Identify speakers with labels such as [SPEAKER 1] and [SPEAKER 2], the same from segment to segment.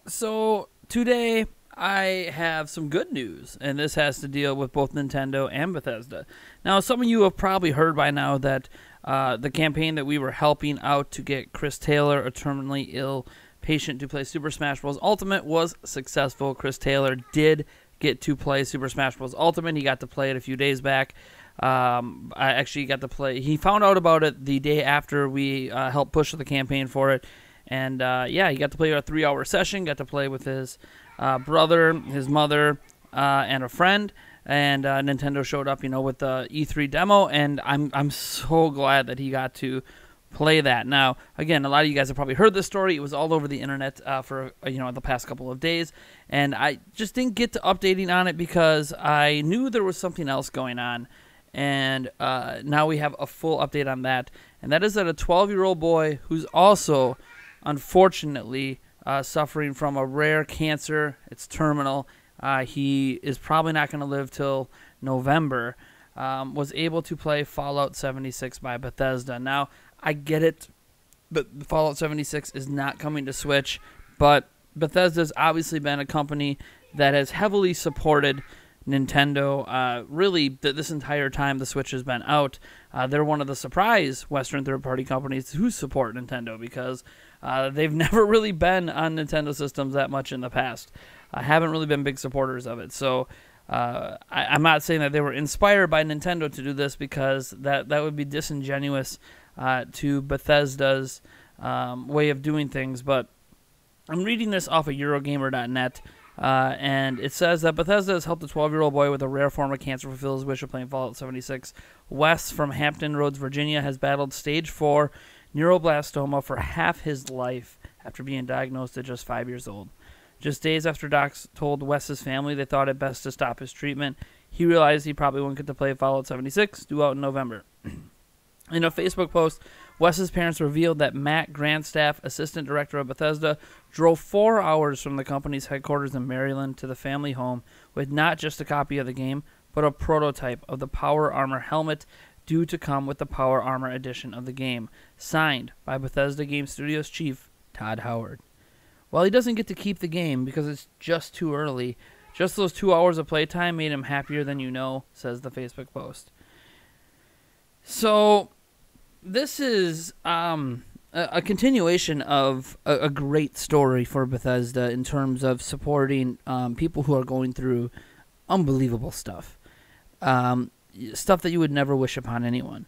[SPEAKER 1] So today I have some good news, and this has to deal with both Nintendo and Bethesda. Now, some of you have probably heard by now that the campaign that we were helping out to get Chris Taylor, a terminally ill patient, to play Super Smash Bros. Ultimate was successful. Chris Taylor did get to play Super Smash Bros. Ultimate. He got to play it a few days back. I actually got to play. He found out about it the day after we helped push the campaign for it. And, yeah, he got to play a 3-hour session, got to play with his brother, his mother, and a friend. And Nintendo showed up, with the E3 demo, and I'm so glad that he got to play that. Now, again, a lot of you guys have probably heard this story. It was all over the internet for, the past couple of days. And I just didn't get to updating on it because I knew there was something else going on. And now we have a full update on that. And that is that a 12-year-old boy who's also unfortunately suffering from a rare cancer. It's terminal. He is probably not going to live till November. Was able to play Fallout 76 by Bethesda. Now, I get it, but Fallout 76 is not coming to Switch, but Bethesda's obviously been a company that has heavily supported Nintendo really this entire time the Switch has been out. They're one of the surprise Western third-party companies who support Nintendo because they've never really been on Nintendo systems that much in the past. Haven't really been big supporters of it. So I'm not saying that they were inspired by Nintendo to do this because that would be disingenuous to Bethesda's way of doing things. But I'm reading this off of Eurogamer.net. And it says that Bethesda has helped a 12-year-old boy with a rare form of cancer fulfill his wish of playing Fallout 76. Wes from Hampton Roads, Virginia, has battled stage 4 neuroblastoma for half his life after being diagnosed at just 5 years old. Just days after docs told Wes's family they thought it best to stop his treatment, he realized he probably wouldn't get to play Fallout 76, due out in November. In a Facebook post, Wes's parents revealed that Matt Grandstaff, assistant director of Bethesda, drove 4 hours from the company's headquarters in Maryland to the family home with not just a copy of the game, but a prototype of the Power Armor helmet due to come with the Power Armor edition of the game, signed by Bethesda Game Studios chief Todd Howard. While he doesn't get to keep the game because it's just too early, just those 2 hours of playtime made him happier than you know, says the Facebook post. So this is a continuation of a great story for Bethesda in terms of supporting people who are going through unbelievable stuff. Stuff that you would never wish upon anyone.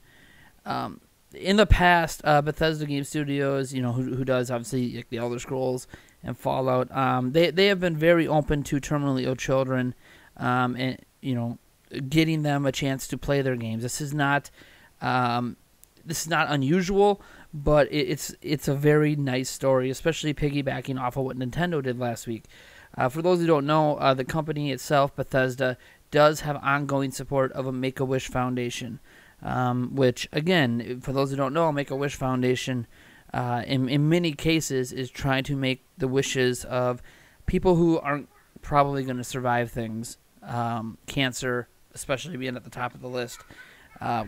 [SPEAKER 1] In the past, Bethesda Game Studios, who does obviously like the Elder Scrolls and Fallout, they have been very open to terminally ill children, and getting them a chance to play their games. This is not unusual, but it's a very nice story, especially piggybacking off of what Nintendo did last week. For those who don't know, the company itself, Bethesda, does have ongoing support of a Make-A-Wish Foundation, which, again, for those who don't know, Make-A-Wish Foundation, in many cases, is trying to make the wishes of people who aren't probably going to survive things, cancer, especially being at the top of the list,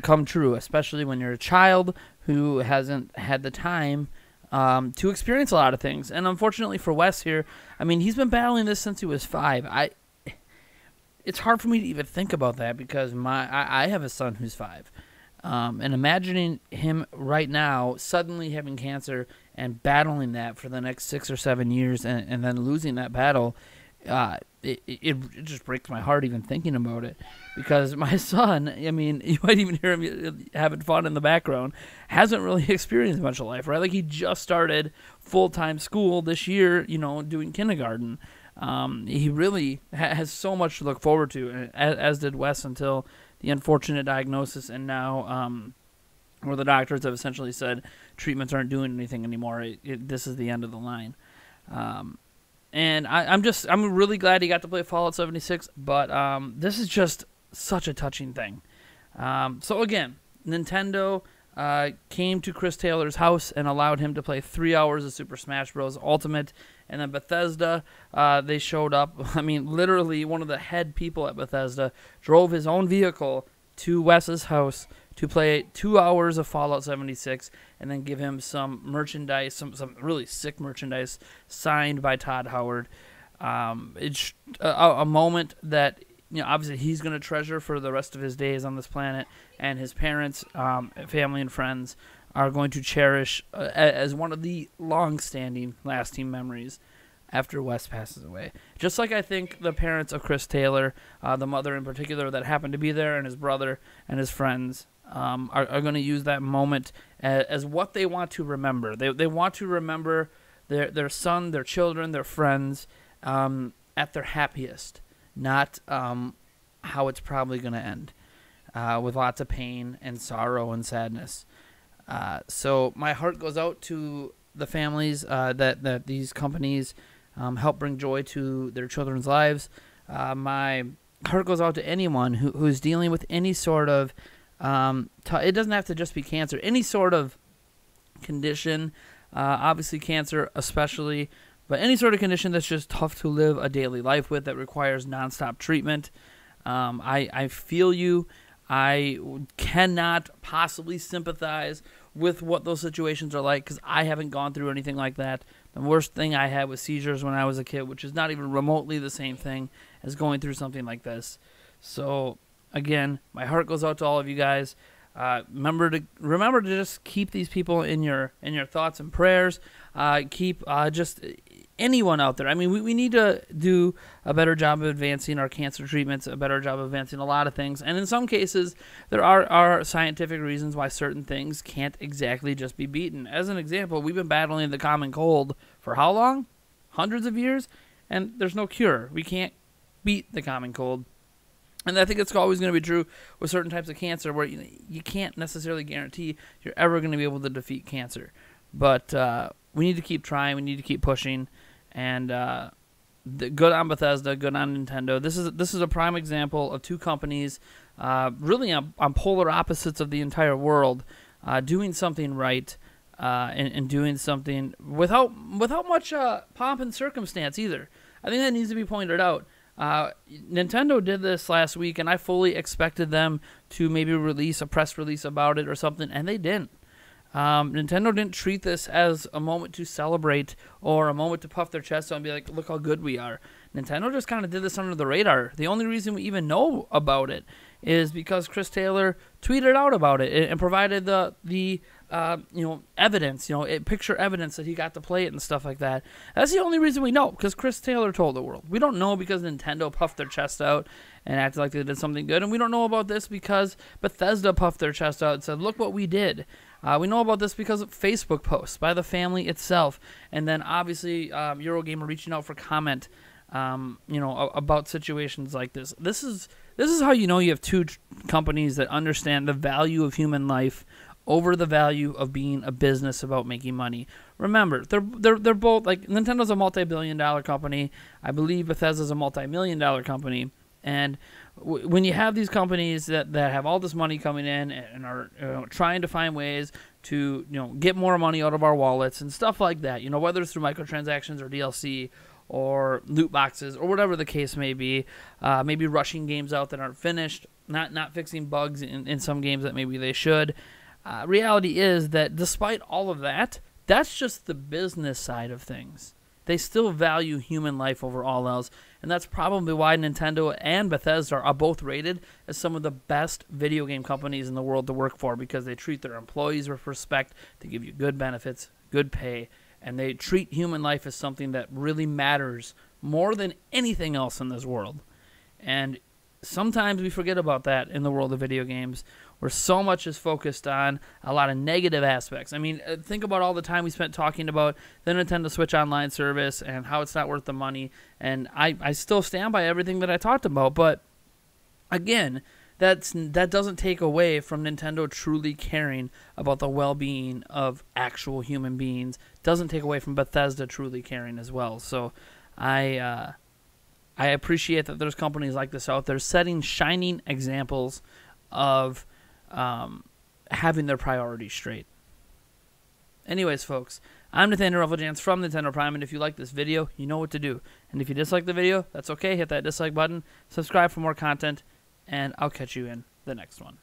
[SPEAKER 1] come true, especially when you're a child who hasn't had the time to experience a lot of things. And unfortunately for Wes here, he's been battling this since he was 5. It's hard for me to even think about that because I have a son who's 5. And imagining him right now suddenly having cancer and battling that for the next 6 or 7 years and then losing that battle, it just breaks my heart even thinking about it. Because my son, you might even hear him having fun in the background, hasn't really experienced much of life, right? Like, he just started full-time school this year, doing kindergarten. He really has so much to look forward to, as did Wes, until the unfortunate diagnosis, and now where the doctors have essentially said treatments aren't doing anything anymore. This is the end of the line. And I'm really glad he got to play Fallout 76, but this is just such a touching thing. So again, Nintendo came to Chris Taylor's house and allowed him to play 3 hours of Super Smash Bros. Ultimate, and then Bethesda, they showed up. Literally one of the head people at Bethesda drove his own vehicle to Wes's house to play 2 hours of Fallout 76 and then give him some merchandise, some really sick merchandise signed by Todd Howard. It's a moment that, obviously he's going to treasure for the rest of his days on this planet, and his parents, family, and friends are going to cherish as one of the long-standing, lasting memories after Wes passes away. Just like I think the parents of Chris Taylor, the mother in particular that happened to be there, and his brother and his friends are going to use that moment as what they want to remember. They want to remember their son, their children, their friends at their happiest, not how it's probably going to end, with lots of pain and sorrow and sadness. So my heart goes out to the families that these companies help bring joy to their children's lives. My heart goes out to anyone who's dealing with any sort of, it doesn't have to just be cancer, any sort of condition, obviously cancer especially, but any sort of condition that's just tough to live a daily life with, that requires nonstop treatment. I feel you. I cannot possibly sympathize with what those situations are like, because I haven't gone through anything like that. The worst thing I had was seizures when I was a kid, which is not even remotely the same thing as going through something like this. So, again, my heart goes out to all of you guys. Remember to just keep these people in your thoughts and prayers. Keep just anyone out there. I mean, we need to do a better job of advancing our cancer treatments, a better job of advancing a lot of things. And in some cases, there are scientific reasons why certain things can't exactly just be beaten. As an example, we've been battling the common cold for how long? Hundreds of years? And there's no cure. We can't beat the common cold. And I think it's always going to be true with certain types of cancer, where you can't necessarily guarantee you're ever going to be able to defeat cancer. But we need to keep trying. We need to keep pushing. And good on Bethesda, good on Nintendo. This is a prime example of two companies, really on polar opposites of the entire world, doing something right, and doing something without much pomp and circumstance either. I think that needs to be pointed out. Nintendo did this last week, and I fully expected them to maybe release a press release about it or something, and they didn't. Nintendo didn't treat this as a moment to celebrate or a moment to puff their chest out and be like, look how good we are. Nintendo just kind of did this under the radar. The only reason we even know about it is because Chris Taylor tweeted out about it and provided the evidence, picture evidence that he got to play it and stuff like that. That's the only reason we know, because Chris Taylor told the world. We don't know because Nintendo puffed their chest out and acted like they did something good. And we don't know about this because Bethesda puffed their chest out and said, look what we did. We know about this because of Facebook posts by the family itself. And then obviously Eurogamer reaching out for comment, about situations like this. This is how you know you have two companies that understand the value of human life over the value of being a business about making money. Remember, they're both, like, Nintendo's a multi-billion-dollar company. I believe Bethesda's a multi-million-dollar company. And when you have these companies that have all this money coming in and are trying to find ways to get more money out of our wallets and stuff like that, whether it's through microtransactions or DLC or loot boxes or whatever the case may be, maybe rushing games out that aren't finished, not fixing bugs in some games that maybe they should. Reality is that despite all of that, that's just the business side of things. They still value human life over all else, and that's probably why Nintendo and Bethesda are both rated as some of the best video game companies in the world to work for, because they treat their employees with respect, they give you good benefits, good pay, and they treat human life as something that really matters more than anything else in this world. And sometimes we forget about that in the world of video games, where so much is focused on a lot of negative aspects. I mean, think about all the time we spent talking about the Nintendo Switch Online service and how it's not worth the money. And I still stand by everything that I talked about. But again, that doesn't take away from Nintendo truly caring about the well-being of actual human beings. Doesn't take away from Bethesda truly caring as well. So I appreciate that there's companies like this out there setting shining examples of having their priorities straight. Anyways, folks, I'm Nathaniel Rufflejans from Nintendo Prime, and if you like this video, you know what to do. And if you dislike the video, that's okay. Hit that dislike button, subscribe for more content, and I'll catch you in the next one.